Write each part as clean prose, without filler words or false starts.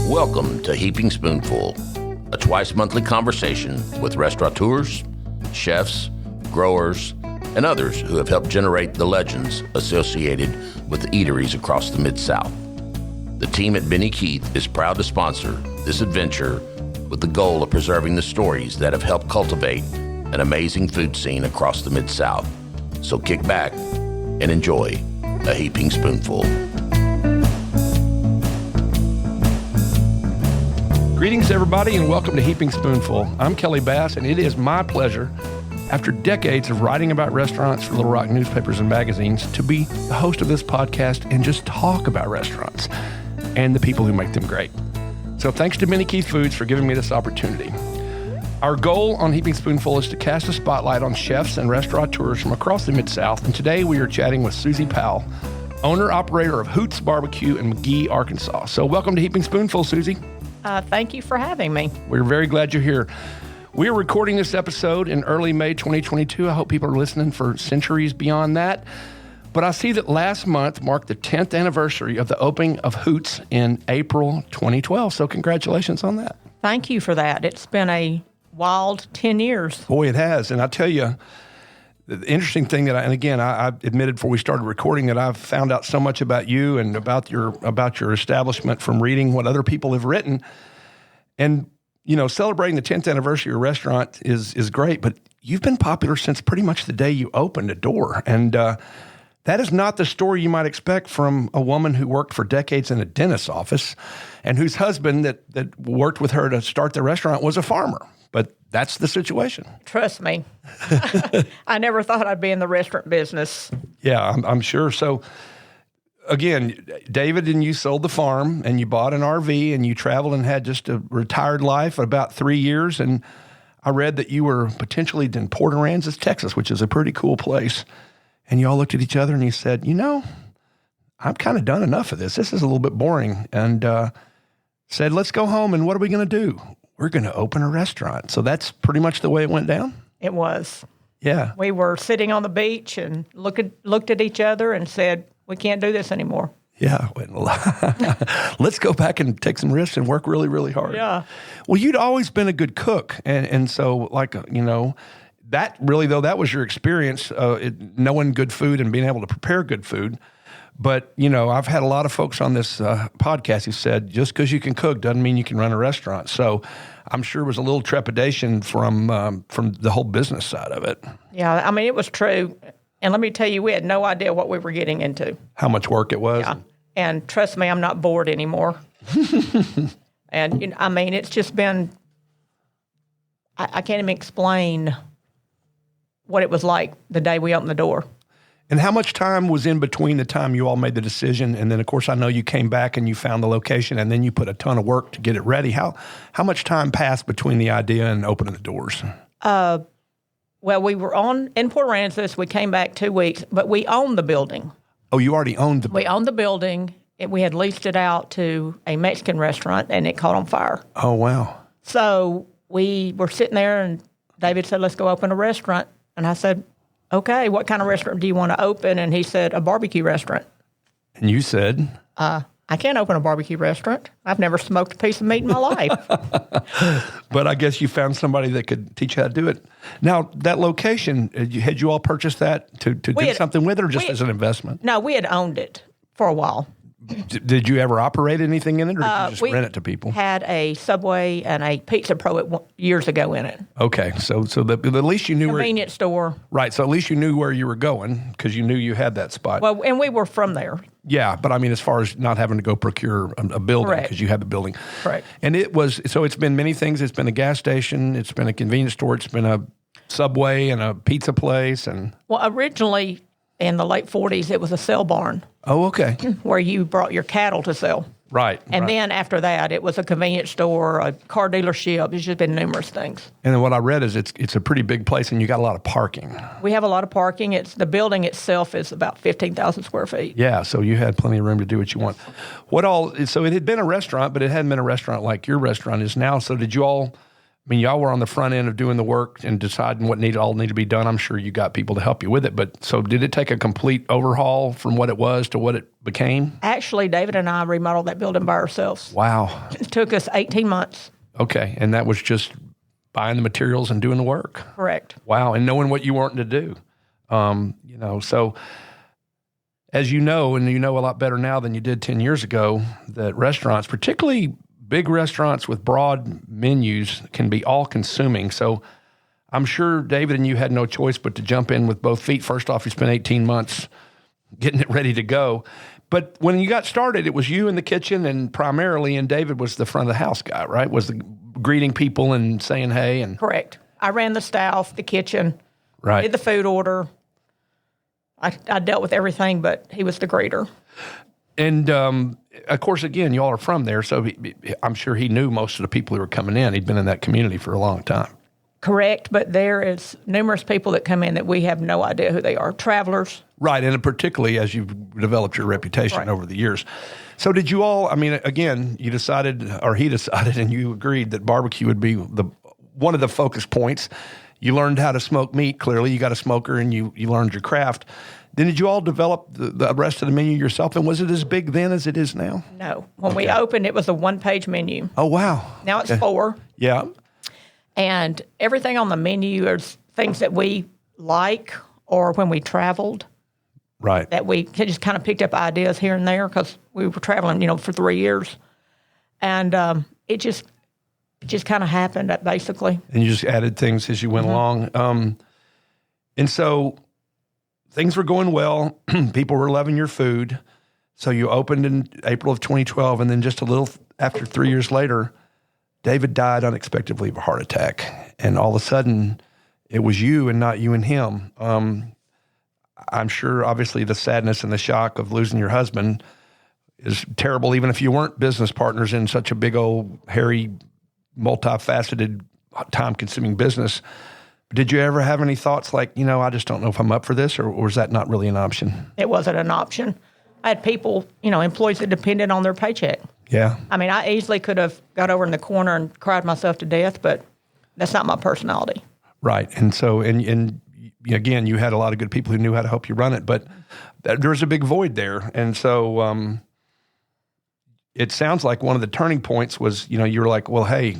Welcome to Heaping Spoonful, a twice-monthly conversation with restaurateurs, chefs, growers, and others who have helped generate the legends associated with eateries across the Mid-South. The team at Benny Keith is proud to sponsor this adventure with the goal of preserving the stories that have helped cultivate an amazing food scene across the Mid-South. So kick back and enjoy a Heaping Spoonful. Greetings, everybody, and welcome to Heaping Spoonful. I'm Kelly Bass, and it is my pleasure, after decades of writing about restaurants for Little Rock newspapers and magazines, to be the host of this podcast and just talk about restaurants and the people who make them great. So thanks to Benny Keith Foods for giving me this opportunity. Our goal on Heaping Spoonful is to cast a spotlight on chefs and restaurateurs from across the Mid-South, and today we are chatting with Susie Powell, owner-operator of Hoots BBQ in McGehee, Arkansas. So welcome to Heaping Spoonful, Susie. Thank you for having me. We're very glad you're here. We are recording this episode in early May 2022. I hope people are listening for centuries beyond that. But I see that last month marked the 10th anniversary of the opening of Hoots in April 2012. So congratulations on that. Thank you for that. It's been a wild 10 years. Boy, it has. And I tell you, the interesting thing that I admitted before we started recording that I've found out so much about you and about your establishment from reading what other people have written. And, you know, celebrating the 10th anniversary of your restaurant is great, but you've been popular since pretty much the day you opened a door. And that is not the story you might expect from a woman who worked for decades in a dentist's office and whose husband that worked with her to start the restaurant was a farmer. But that's the situation. Trust me. I never thought I'd be in the restaurant business. Yeah, I'm sure. So, again, David and you sold the farm, and you bought an RV, and you traveled and had just a retired life for about 3 years. And I read that you were potentially in Port Aransas, Texas, which is a pretty cool place. And you all looked at each other, and you said, you know, I've kind of done enough of this. This is a little bit boring. And said, let's go home, and what are we going to do? We're going to open a restaurant. So that's pretty much the way it went down? It was. Yeah. We were sitting on the beach and looked at each other and said, we can't do this anymore. Yeah. Let's go back and take some risks and work really, really hard. Yeah. Well, you'd always been a good cook. And so, that really, though, that was your experience, knowing good food and being able to prepare good food. But, I've had a lot of folks on this podcast who said, just because you can cook doesn't mean you can run a restaurant. So I'm sure it was a little trepidation from the whole business side of it. Yeah, I mean, it was true. And let me tell you, we had no idea what we were getting into. How much work it was. Yeah. And trust me, I'm not bored anymore. And, it's just been, I can't even explain what it was like the day we opened the door. And how much time was in between the time you all made the decision, and then, of course, I know you came back and you found the location, and then you put a ton of work to get it ready. How much time passed between the idea and opening the doors? Well, we were in Port Aransas. We came back 2 weeks, but we owned the building. Oh, you already owned the building? We owned the building. We had leased it out to a Mexican restaurant, and it caught on fire. Oh, wow. So we were sitting there, and David said, let's go open a restaurant. And I said, okay, what kind of restaurant do you want to open? And he said, a barbecue restaurant. And you said? I can't open a barbecue restaurant. I've never smoked a piece of meat in my life. But I guess you found somebody that could teach you how to do it. Now, that location, had you all purchased that to do something with it, or just as an investment? No, we had owned it for a while. Did you ever operate anything in it, or did you just rent it to people? We had a Subway and a Pizza Pro years ago in it. Okay, so at least you knew convenience store. Right, so at least you knew where you were going because you knew you had that spot. Well, and we were from there. Yeah, but I mean, as far as not having to go procure a building because you had the building. Correct. And it's been many things. It's been a gas station. It's been a convenience store. It's been a Subway and a pizza place. Well, originally in the late 40s, it was a sale barn. Oh, okay. Where you brought your cattle to sell. Right. And then after that, it was a convenience store, a car dealership. It's just been numerous things. And then what I read is it's a pretty big place, and you got a lot of parking. We have a lot of parking. The building itself is about 15,000 square feet. Yeah, so you had plenty of room to do what you want. So it had been a restaurant, but it hadn't been a restaurant like your restaurant is now. So did you all I mean, y'all were on the front end of doing the work and deciding what all needed to be done. I'm sure you got people to help you with it. But so did it take a complete overhaul from what it was to what it became? Actually, David and I remodeled that building by ourselves. Wow. It took us 18 months. Okay. And that was just buying the materials and doing the work. Correct. Wow. And knowing what you wanted to do. So as you know, and you know a lot better now than you did 10 years ago, that restaurants, particularly big restaurants with broad menus, can be all-consuming. So I'm sure David and you had no choice but to jump in with both feet. First off, you spent 18 months getting it ready to go. But when you got started, it was you in the kitchen and primarily, and David was the front of the house guy, right? Was the greeting people and saying hey? And Correct. I ran the staff, the kitchen, right. did the food order. I dealt with everything, but he was the greeter. And, of course, again, y'all are from there, so I'm sure he knew most of the people who were coming in. He'd been in that community for a long time. Correct, but there is numerous people that come in that we have no idea who they are. Travelers. Right, and particularly as you've developed your reputation over the years. So did you all, I mean, again, you decided, or he decided, and you agreed that barbecue would be one of the focus points. You learned how to smoke meat, clearly. You got a smoker, and you learned your craft. Then did you all develop the rest of the menu yourself, and was it as big then as it is now? No. When we opened, it was a one-page menu. Oh, wow. Now it's 4. Yeah. And everything on the menu is things that we like or when we traveled. Right. That we just kind of picked up ideas here and there because we were traveling, for 3 years. And it just kind of happened, basically. And you just added things as you went along. And so things were going well. People were loving your food. So you opened in April of 2012, and then just a little after 3 years later, David died unexpectedly of a heart attack. And all of a sudden, it was you and not you and him. I'm sure, obviously, the sadness and the shock of losing your husband is terrible, even if you weren't business partners in such a big old, hairy, multifaceted, time-consuming business. Did you ever have any thoughts like, I just don't know if I'm up for this, or was that not really an option? It wasn't an option. I had people, employees that depended on their paycheck. Yeah. I mean, I easily could have got over in the corner and cried myself to death, but that's not my personality. Right. And so, and again, you had a lot of good people who knew how to help you run it, but there was a big void there. And so it sounds like one of the turning points was, you were like, well, hey,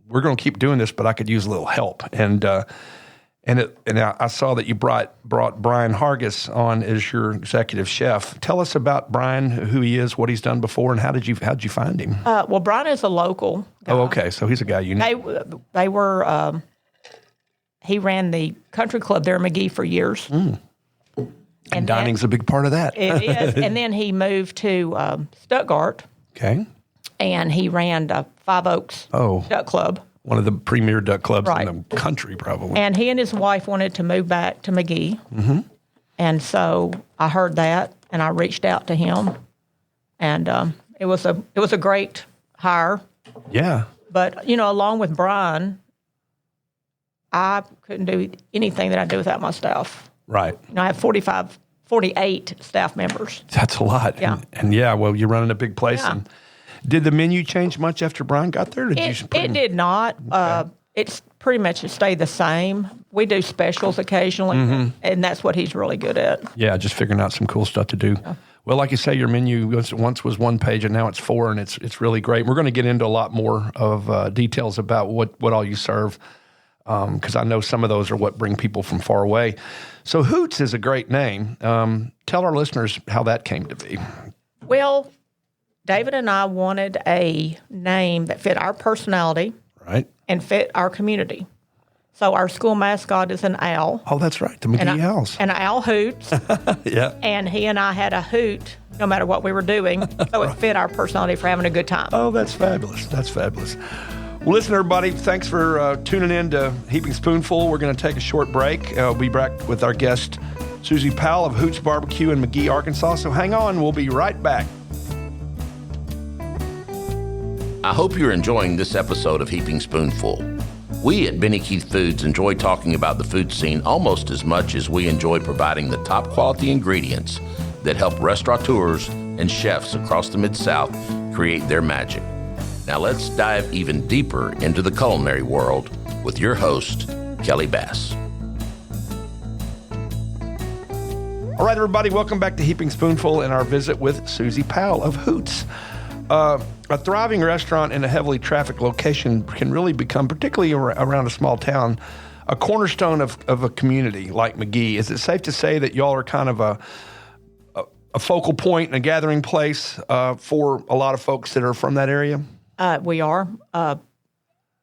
we're going to keep doing this, but I could use a little help. And I saw that you brought Brian Hargis on as your executive chef. Tell us about Brian, who he is, what he's done before, and how'd you find him? Well, Brian is a local guy. Oh, okay. So he's a guy you know. They were. He ran the country club there in McGehee for years. And dining's a big part of that. It is. And then he moved to Stuttgart. Okay. And he ran Five Oaks Duck Club. One of the premier duck clubs in the country, probably. And he and his wife wanted to move back to McGehee. Mm-hmm. And so I heard that, and I reached out to him. And it was a great hire. Yeah. But, along with Brian, I couldn't do anything that I do without my staff. Right. I have 48 staff members. That's a lot. Yeah. And well, you're running a big place. Yeah. And did the menu change much after Brian got there? It did not. Okay. It's pretty much stayed the same. We do specials occasionally, and that's what he's really good at. Yeah, just figuring out some cool stuff to do. Yeah. Well, like you say, your menu once was 1 page, and now it's 4, and it's really great. We're going to get into a lot more of details about what all you serve, because I know some of those are what bring people from far away. So Hoots is a great name. Tell our listeners how that came to be. Well, David and I wanted a name that fit our personality and fit our community. So our school mascot is an owl. Oh, that's right, the McGehee Owls. An owl hoots. Yeah. And he and I had a hoot no matter what we were doing, so it fit our personality for having a good time. Oh, that's fabulous. That's fabulous. Well, listen, everybody, thanks for tuning in to Heaping Spoonful. We're going to take a short break. We'll be back with our guest, Susie Powell of Hoots BBQ in McGehee, Arkansas. So hang on. We'll be right back. I hope you're enjoying this episode of Heaping Spoonful. We at Benny Keith Foods enjoy talking about the food scene almost as much as we enjoy providing the top quality ingredients that help restaurateurs and chefs across the Mid-South create their magic. Now let's dive even deeper into the culinary world with your host, Kelly Bass. All right, everybody, welcome back to Heaping Spoonful and our visit with Susie Powell of Hoots. A thriving restaurant in a heavily trafficked location can really become, particularly around a small town, a cornerstone of a community like McGehee. Is it safe to say that y'all are kind of a focal point and a gathering place for a lot of folks that are from that area? We are.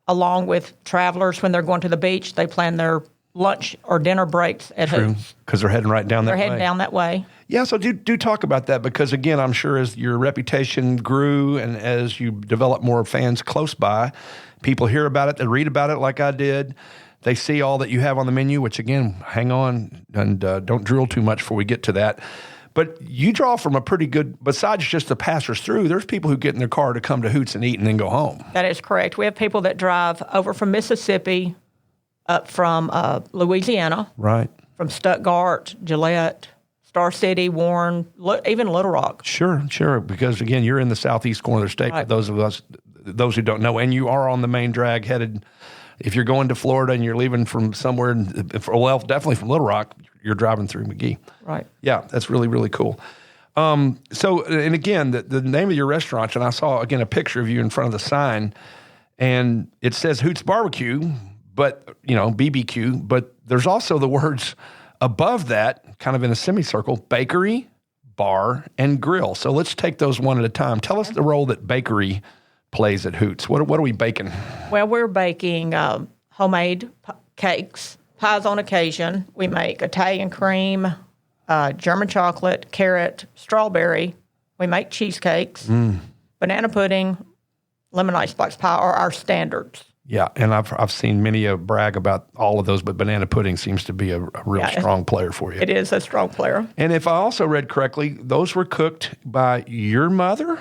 Along with travelers, when they're going to the beach, they plan their lunch or dinner breaks at Hoots. Because they're heading right down that way. They're heading down that way. Yeah, so do talk about that, because again, I'm sure as your reputation grew and as you develop more fans close by, people hear about it, they read about it like I did, they see all that you have on the menu, which again, hang on and don't drill too much before we get to that. But you draw from a pretty good, besides just the passers through, there's people who get in their car to come to Hoots and eat and then go home. That is correct. We have people that drive over from Mississippi, up from Louisiana, right, from Stuttgart, Gillette, Star City, Warren, even Little Rock. Sure, because again, you're in the southeast corner of the state, right. For those who don't know, and you are on the main drag headed, if you're going to Florida and you're leaving from somewhere, well, definitely from Little Rock, you're driving through McGehee. Right. Yeah, that's really, really cool. So, and again, the name of your restaurant, and I saw, again, a picture of you in front of the sign, and it says Hoots BBQ, but, BBQ, but there's also the words above that, kind of in a semicircle, bakery, bar, and grill. So let's take those one at a time. Tell us the role that bakery plays at Hoots. What are we baking? Well, we're baking homemade cakes, pies on occasion. We make Italian cream, German chocolate, carrot, strawberry. We make cheesecakes, banana pudding, lemon icebox pie are our standards. Yeah, and I've seen many brag about all of those, but banana pudding seems to be a real strong player for you. It is a strong player. And if I also read correctly, those were cooked by your mother?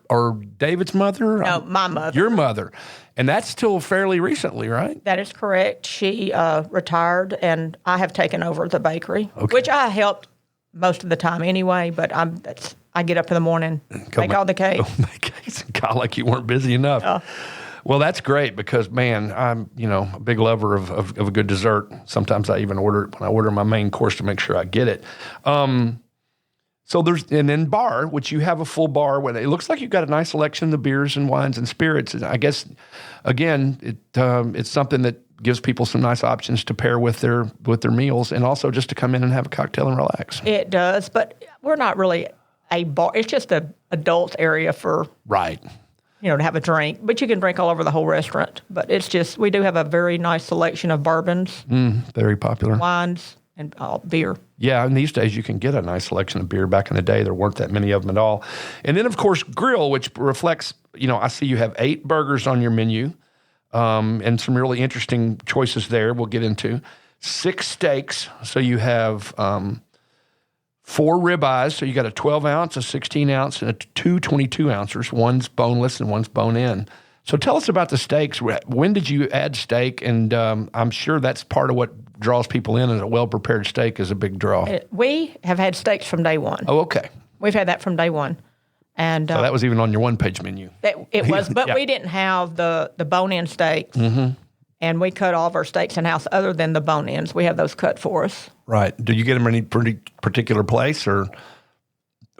Or David's mother? No, my mother. Your mother. And that's still fairly recently, right? That is correct. She retired, and I have taken over the bakery, which I helped most of the time anyway, but I get up in the morning, make all the cakes. Make cakes. God, like you weren't busy enough. Well, that's great because, man, I'm, a big lover of a good dessert. Sometimes I even order it when I order my main course to make sure I get it. So and then bar, which you have a full bar. It looks like you've got a nice selection of beers and wines and spirits. And I guess, again, it's something that gives people some nice options to pair with their meals, and also just to come in and have a cocktail and relax. It does, but we're not really a bar. It's just an adult area for right. To have a drink, but you can drink all over the whole restaurant. But it's just, we do have a very nice selection of bourbons. Very popular. Wines and beer. Yeah, and these days you can get a nice selection of beer. Back in the day, there weren't that many of them at all. And then, of course, grill, which reflects, I see you have 8 burgers on your menu, and some really interesting choices there we'll get into. 6 steaks, so you have 4 ribeyes, so you got a 12-ounce, a 16-ounce, and 2 22-ounces. One's boneless and one's bone-in. So tell us about the steaks. When did you add steak? And I'm sure that's part of what draws people in, and a well-prepared steak is a big draw. We have had steaks from day one. Oh, okay. We've had that from day one. And so that was even on your one-page menu. It was, but we didn't have the bone-in steaks. Mm-hmm. And we cut all of our steaks in-house other than the bone-ins. We have those cut for us. Right. Do you get them in any particular place, or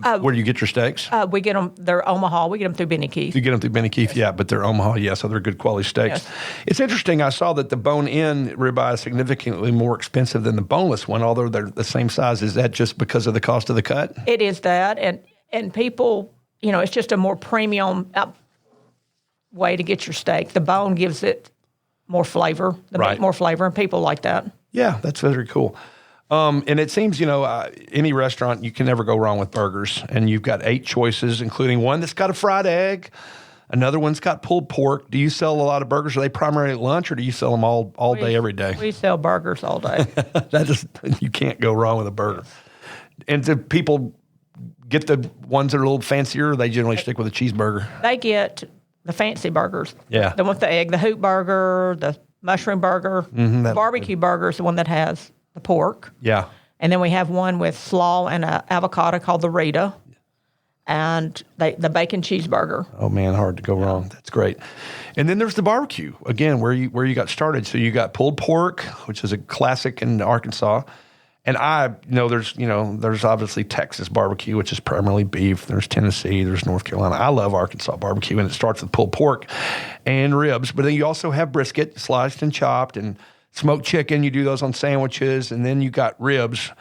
where do you get your steaks? We get them, they're Omaha. We get them through Benny Keith. You get them through Benny Keith, yeah, but they're Omaha, so they're good quality steaks. Yes. It's interesting. I saw that the bone-in ribeye is significantly more expensive than the boneless one, although they're the same size. Is that just because of the cost of the cut? It is that, and people, it's just a more premium way to get your steak. The bone gives it more flavor, meat more flavor, and people like that. Yeah, that's very cool. And it seems, any restaurant, you can never go wrong with burgers. And you've got 8 choices, including one that's got a fried egg. Another one's got pulled pork. Do you sell a lot of burgers? Are they primarily at lunch, or do you sell them all day, every day? We sell burgers all day. You can't go wrong with a burger. And do people get the ones that are a little fancier, or they generally stick with a cheeseburger? They get the fancy burgers. Yeah. The one with the egg, the Hoot burger, the mushroom burger. The barbecue burger is the one that has the pork. Yeah. And then we have one with slaw and an avocado called the Rita. and the bacon cheeseburger. Oh man, hard to go wrong. That's great. And then there's the barbecue again, where you got started. So you got pulled pork, which is a classic in Arkansas, and I know there's obviously Texas barbecue, which is primarily beef. There's Tennessee, there's North Carolina. I love Arkansas barbecue, and it starts with pulled pork and ribs, but then you also have brisket, sliced and chopped, and smoked chicken. You do those on sandwiches, and then you got ribs.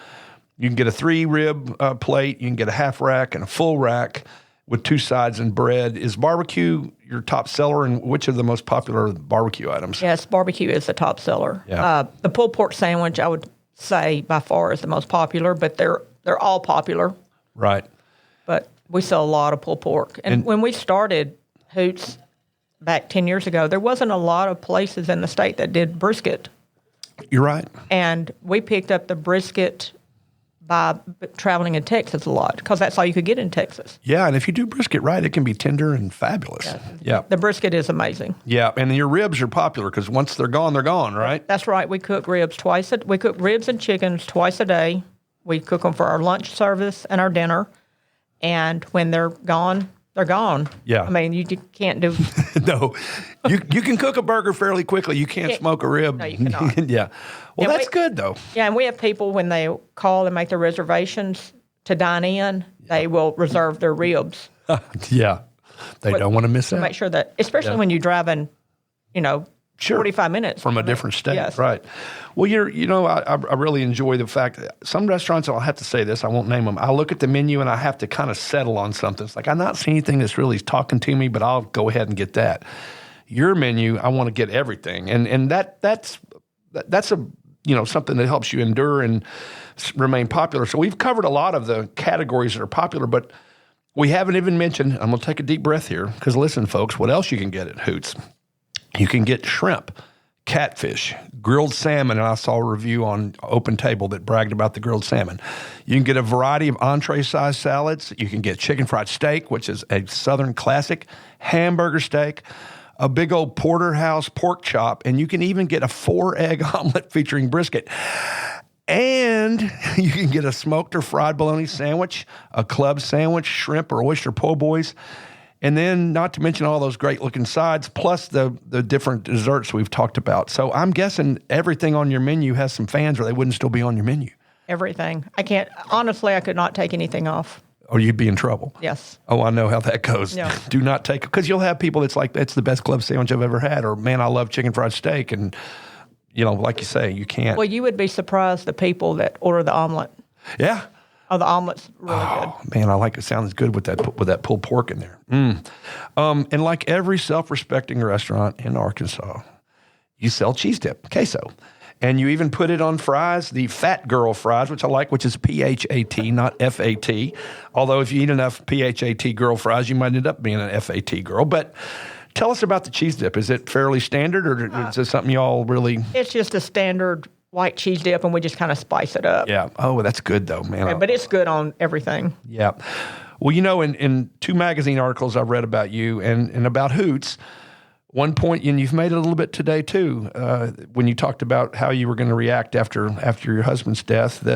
You can get a 3-rib plate. You can get a half rack and a full rack with 2 sides and bread. Is barbecue your top seller, and which are the most popular barbecue items? Yes, barbecue is the top seller. Yeah. The pulled pork sandwich, I would say by far is the most popular, but they're all popular. Right. But we sell a lot of pulled pork. And when we started Hoots back 10 years ago, there wasn't a lot of places in the state that did brisket. You're right. And we picked up the brisket by traveling in Texas a lot because that's all you could get in Texas. Yeah, and if you do brisket right, it can be tender and fabulous. Yeah. The brisket is amazing. Yeah, and your ribs are popular because once they're gone, right? That's right. We cook ribs we cook ribs and chickens twice a day. We cook them for our lunch service and our dinner. And when they're gone, they're gone. Yeah. I mean, you can't do... No. You can cook a burger fairly quickly. You can't smoke a rib. No, you cannot. Yeah. Well, that's good, though. Yeah, and we have people, when they call and make their reservations to dine in, they will reserve their ribs. Yeah. They don't want to miss To out. make sure that, especially when you're driving, 45 minutes. From a different state. Yes. Right. Well, I really enjoy the fact that some restaurants, I'll have to say this, I won't name them, I look at the menu and I have to kind of settle on something. It's like, I'm not seeing anything that's really talking to me, but I'll go ahead and get that. Your menu, I want to get everything. And that's something that helps you endure and remain popular. So we've covered a lot of the categories that are popular, but we haven't even mentioned, I'm going to take a deep breath here, because listen, folks, what else you can get at Hoots? You can get shrimp, catfish, grilled salmon, and I saw a review on Open Table that bragged about the grilled salmon. You can get a variety of entree-sized salads. You can get chicken fried steak, which is a Southern classic, hamburger steak, a big old porterhouse pork chop, and you can even get a 4-egg omelet featuring brisket. And you can get a smoked or fried bologna sandwich, a club sandwich, shrimp or oyster po' boys, and then not to mention all those great-looking sides, plus the different desserts we've talked about. So I'm guessing everything on your menu has some fans, or they wouldn't still be on your menu. Everything. I could not take anything off. Or you'd be in trouble. Yes. Oh, I know how that goes. No. Do not take it. Because you'll have people that's like, that's the best club sandwich I've ever had. Or, man, I love chicken fried steak. And, like you say, you can't. Well, you would be surprised the people that order the omelet. Yeah. Oh, the omelet's really good. Oh, man, I like it. Sounds good with that pulled pork in there. And like every self-respecting restaurant in Arkansas, you sell cheese dip, queso. And you even put it on fries, the Fat Girl fries, which I like, which is P-H-A-T, not F-A-T. Although if you eat enough P-H-A-T girl fries, you might end up being an F-A-T girl. But tell us about the cheese dip. Is it fairly standard, or is it something y'all really... It's just a standard white cheese dip, and we just kind of spice it up. Yeah. Oh, that's good, though, man. Yeah, but it's good on everything. Yeah. Well, in 2 magazine articles I've read about you and about Hoots, one point, and you've made it a little bit today too, when you talked about how you were going to react after your husband's death,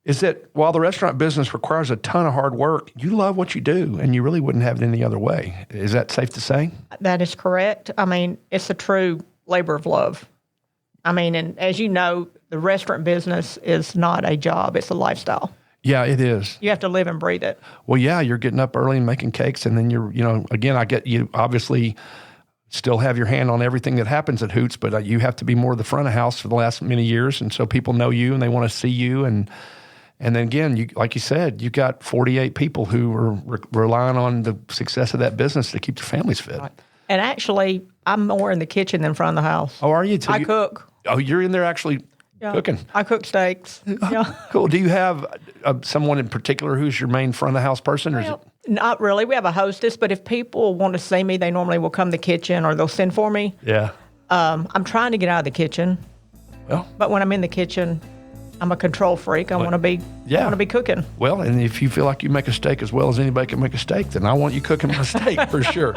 is that while the restaurant business requires a ton of hard work, you love what you do, and you really wouldn't have it any other way. Is that safe to say? That is correct. I mean, it's a true labor of love. I mean, and as you know, the restaurant business is not a job, it's a lifestyle. Yeah, it is. You have to live and breathe it. Well, yeah, you're getting up early and making cakes, and then again, I get you obviously still have your hand on everything that happens at Hoots, but you have to be more the front of house for the last many years, and so people know you and they want to see you, and then again, like you said, you got 48 people who are relying on the success of that business to keep their families fed. Right. And actually, I'm more in the kitchen than front of the house. Oh, are you? I cook. Oh, you're in there actually cooking. I cook steaks. Yeah. Cool. Do you have someone in particular who's your main front of the house person, or is it? Not really. We have a hostess, but if people want to see me, they normally will come to the kitchen or they'll send for me. Yeah. I'm trying to get out of the kitchen. Well, but when I'm in the kitchen, I'm a control freak. I want to be cooking. Well, and if you feel like you make a steak as well as anybody can make a steak, then I want you cooking my steak for sure.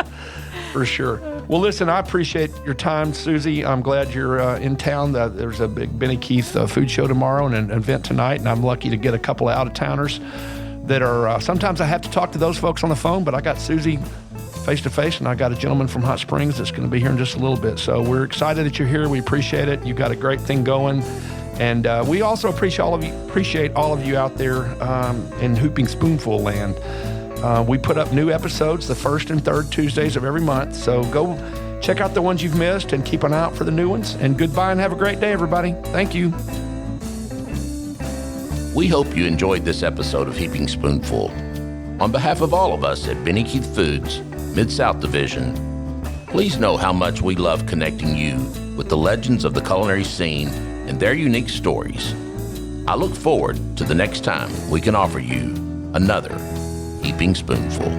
For sure. Well, listen, I appreciate your time, Susie. I'm glad you're in town. There's a big Benny Keith food show tomorrow and an event tonight, and I'm lucky to get a couple of out-of-towners that are, sometimes I have to talk to those folks on the phone, but I got Susie face-to-face, and I got a gentleman from Hot Springs that's going to be here in just a little bit. So we're excited that you're here. We appreciate it. You've got a great thing going. And we also appreciate all of you out there in Hooping Spoonful land. We put up new episodes the first and third Tuesdays of every month. So go check out the ones you've missed and keep an eye out for the new ones. And goodbye and have a great day, everybody. Thank you. We hope you enjoyed this episode of Heaping Spoonful. On behalf of all of us at Benny Keith Foods, Mid-South Division, please know how much we love connecting you with the legends of the culinary scene and their unique stories. I look forward to the next time we can offer you another Heaping Spoonful.